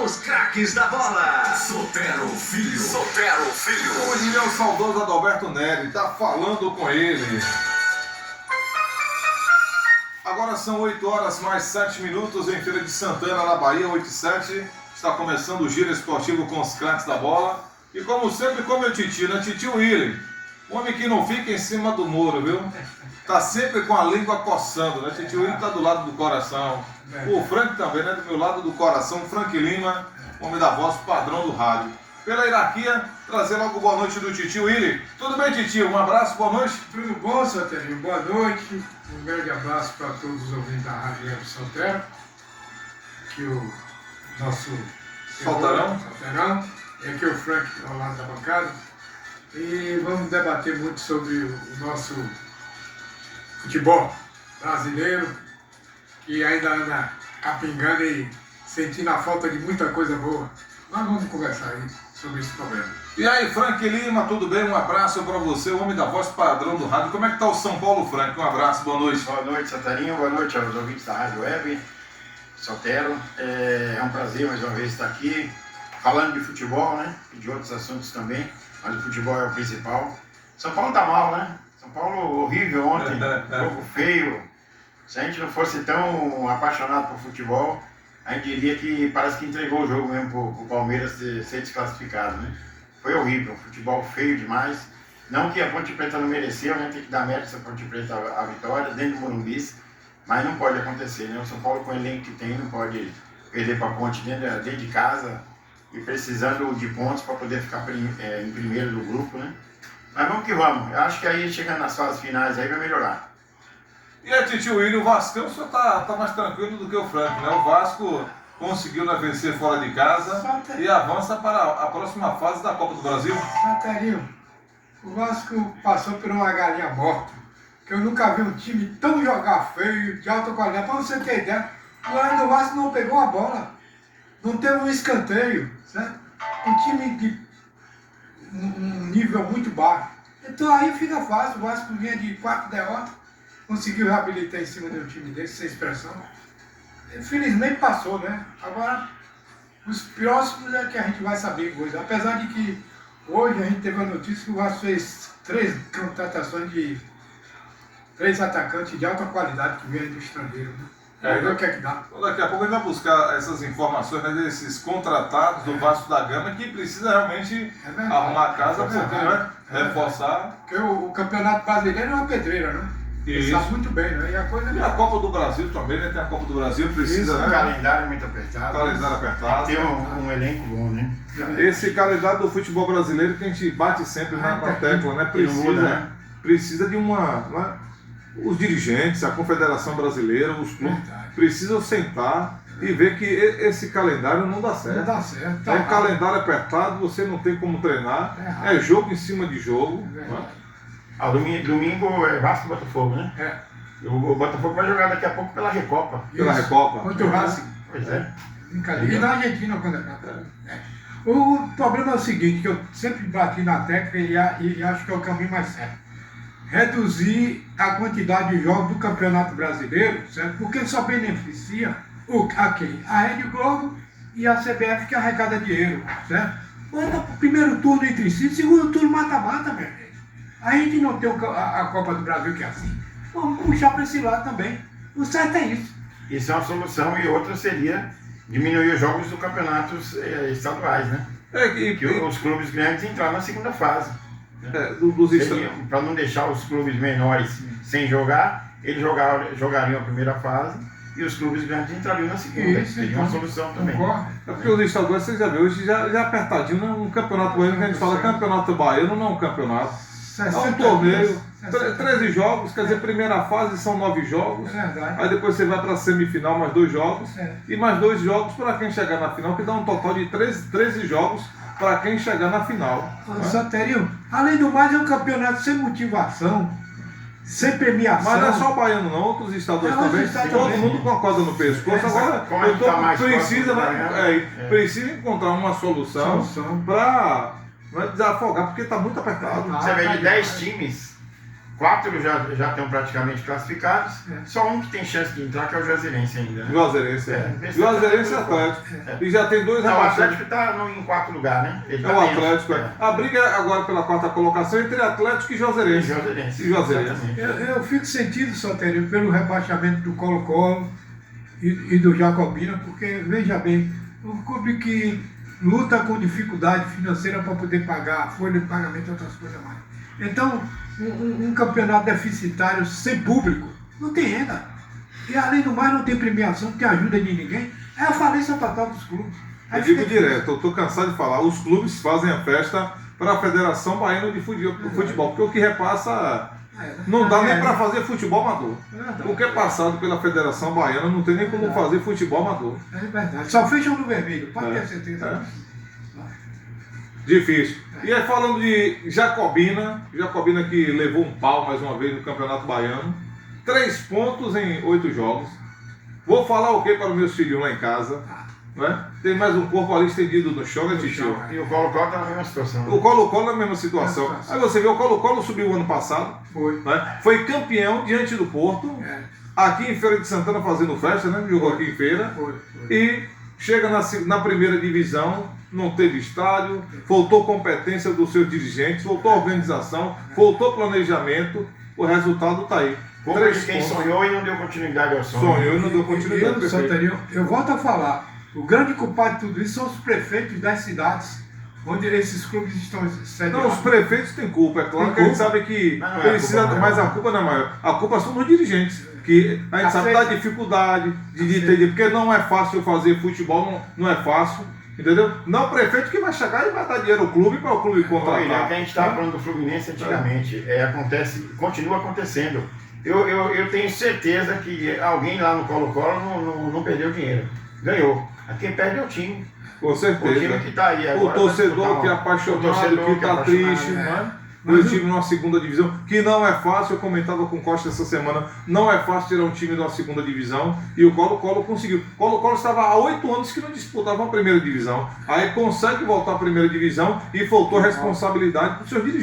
Os craques da bola. Sotero Filho. Sotero Filho. Hoje é o saudoso Adalberto Neri, tá falando com ele. Agora são 8 horas mais 7 minutos em Feira de Santana, na Bahia, 8 e 7. Está começando o giro esportivo com os craques da bola. E como sempre, com meu titio, né? Titio William. Homem que não fica em cima do muro, viu? Tá sempre com a língua coçando, né? Titio William tá do lado do coração. O Frank também, né? Do meu lado do coração, Frank Lima, homem da voz padrão do rádio. Pela hierarquia, trazer logo boa noite do titio William. Tudo bem, titio? Um abraço, boa noite. Tudo bom, Soterinho? Boa noite. Um grande abraço para todos os ouvintes da Rádio Web Sotero. Aqui o nosso Solteirão. E aqui o Frank ao lado da bancada. E vamos debater muito sobre o nosso futebol brasileiro, que ainda anda capingando e sentindo a falta de muita coisa boa. Nós vamos conversar aí sobre esse problema. E aí, Frank Lima, tudo bem? Um abraço para você, o homem da voz padrão do rádio. Como é que tá o São Paulo, Frank? Um abraço, boa noite. Boa noite, Santarinho. Boa noite aos ouvintes da Rádio Web Sotero. É um prazer mais uma vez estar aqui falando de futebol, né? E de outros assuntos também, mas o futebol é o principal. São Paulo tá mal, né? São Paulo horrível ontem, jogo feio. Se a gente não fosse tão apaixonado por futebol, a gente diria que parece que entregou o jogo mesmo pro Palmeiras ser desclassificado, né? Foi horrível, futebol feio demais. Não que a Ponte Preta não mereceu, né? Tem que dar mérito a Ponte Preta a vitória dentro do Morumbi, mas não pode acontecer, né? O São Paulo, com o elenco que tem, não pode perder para a Ponte dentro de casa e precisando de pontos para poder ficar em primeiro do grupo, né? Mas vamos que vamos. Eu acho que aí, chegando nas fases finais, aí vai melhorar. E aí, titio William, o Vascão só tá mais tranquilo do que o Frank, né? O Vasco conseguiu vencer fora de casa e avança para a próxima fase da Copa do Brasil. Soterinho, o Vasco passou por uma galinha morta, que eu nunca vi um time tão jogar feio, de alta qualidade. Para você ter ideia, o goleiro do Vasco não pegou a bola, não teve um escanteio, certo? Um time de um nível muito baixo. Então aí fica fácil, o Vasco vinha de 4 derrotas, conseguiu reabilitar em cima de um time desse, sem expressão. Infelizmente passou, né? Agora, os próximos é que a gente vai saber coisa. Apesar de que hoje a gente teve a notícia que o Vasco fez 3 contratações de 3 atacantes de alta qualidade que vêm do estrangeiro, né? Vamos ver o que é que dá. Daqui a pouco a gente vai buscar essas informações, né, desses contratados do Vasco da Gama que precisa realmente arrumar a casa, porque, né, reforçar. Porque o Campeonato Brasileiro é uma pedreira, né? Ele sabe muito bem, né? E a Copa do Brasil também, né? Tem a Copa do Brasil, precisa, Um né? calendário muito apertado. Calendário apertado. Tem um elenco bom, né? Esse calendário do futebol brasileiro que a gente bate sempre na tecla, né? Precisa de uma. Os dirigentes, a Confederação Brasileira, os clubes precisam sentar e ver que esse calendário não dá certo. Não dá certo. É um calendário apertado, você não tem como treinar, é jogo em cima de jogo. Domingo é Vasco e Botafogo, né? É. O Botafogo vai jogar daqui a pouco pela Recopa. Pela Recopa. Contra o Racing. Pois é. E na Argentina, quando é. O problema é o seguinte, que eu sempre bati na tecla e acho que é o caminho mais certo. Reduzir a quantidade de jogos do Campeonato Brasileiro, certo? Porque só beneficia a quem? A Rede Globo e a CBF que arrecada dinheiro, certo? Bota o primeiro turno entre si, segundo turno mata-mata, meu gente. A gente não tem a Copa do Brasil que é assim. Vamos puxar para esse lado também. O certo é isso. Isso é uma solução, e outra seria diminuir os jogos dos campeonatos estaduais, né? Que os clubes grandes entraram na segunda fase. Para não deixar os clubes menores sem jogar, eles jogariam a primeira fase e os clubes grandes entrariam na segunda. Isso, seria uma solução também. É porque os estaduais, vocês já viram, hoje já apertadinho, né? Um campeonato baiano, que a gente fala campeonato baiano, não é um campeonato. É um torneio, 13 jogos, quer dizer, primeira fase são 9 jogos, aí depois você vai para a semifinal, mais 2 jogos, e mais 2 jogos para quem chegar na final, que dá um total de 13 jogos para quem chegar na final. Soterinho, além do mais, é um campeonato sem motivação, sem premiação. Mas não é só o baiano não, outros estaduais também, todo mundo com a corda no pescoço. Agora, precisa encontrar uma solução para desafogar, porque está muito apertado. Você vê de 10 times, 4 já estão praticamente classificados, só um que tem chance de entrar, que é o Juazeirense ainda. Né? Juazeirense, Juazeirense e Atlético. E já tem 2 Não, o rebaixados. Atlético está em 4º lugar, né? Ele É tá o dentro. Atlético, é. A briga é agora pela 4ª colocação entre Atlético e Juazeirense. Juazeirense. E Juazeirense. Exatamente. Eu fico sentido, Sotério, pelo rebaixamento do Colo-Colo e do Jacobina, porque, veja bem, um clube que luta com dificuldade financeira para poder pagar a folha de pagamento e outras coisas mais. Então, um campeonato deficitário sem público não tem renda. E, além do mais, não tem premiação, não tem ajuda de ninguém. É a falência total dos clubes. Aí Eu digo fica direto, eu estou cansado de falar, os clubes fazem a festa para a Federação Baiana de Futebol, porque o que repassa não dá nem para fazer futebol amador. O que é passado pela Federação Baiana não tem nem como fazer futebol amador. É verdade. Só fecham no vermelho, pode ter certeza. Difícil. E aí falando de Jacobina que levou um pau mais uma vez no Campeonato Baiano, 3 pontos em 8 jogos. Vou falar o que para os meus filhos lá em casa? Né? Tem mais um corpo ali estendido no chão, né, Titio? E o Colo-Colo está na mesma situação. O Colo-Colo na mesma situação. Aí você vê, o Colo-Colo subiu o ano passado, Foi. né? Foi campeão diante do Porto, aqui em Feira de Santana fazendo festa, né? Jogou aqui em Feira. Foi. E chega na primeira divisão, não teve estádio, faltou competência dos seus dirigentes, faltou organização, faltou planejamento, o resultado está aí. Como 3 de quem pontos. sonhou e não deu continuidade ao sonho. Sonhou e não deu continuidade. Eu, Perfeito. Santarinho, eu volto a falar, o grande culpado de tudo isso são os prefeitos das cidades onde esses clubes estão Não, sediados. os prefeitos têm culpa, é claro Tem que a gente culpa. sabe que Mas não é a precisa, culpa mas a maior. culpa não é maior. A culpa são dos dirigentes, que a gente sabe da dificuldade de entender, porque não é fácil fazer futebol, não é fácil, entendeu? Não é o prefeito que vai chegar e vai dar dinheiro ao clube para o clube Olha, contratar. o que a gente estava falando do Fluminense antigamente, continua acontecendo. Eu tenho certeza que alguém lá no Colo-Colo não perdeu dinheiro. Ganhou. Quem perde é o time. Com O time certeza. que está aí O agora. torcedor que é o apaixonado, torcedor que é está apaixonado, triste, né? né? O time numa segunda divisão, que não é fácil, eu comentava com o Costa essa semana, não é fácil tirar um time de uma segunda divisão, e o Colo-Colo conseguiu. O Colo-Colo estava há 8 anos que não disputava a primeira divisão, aí consegue voltar à primeira divisão e faltou responsabilidade para os seus dirigentes.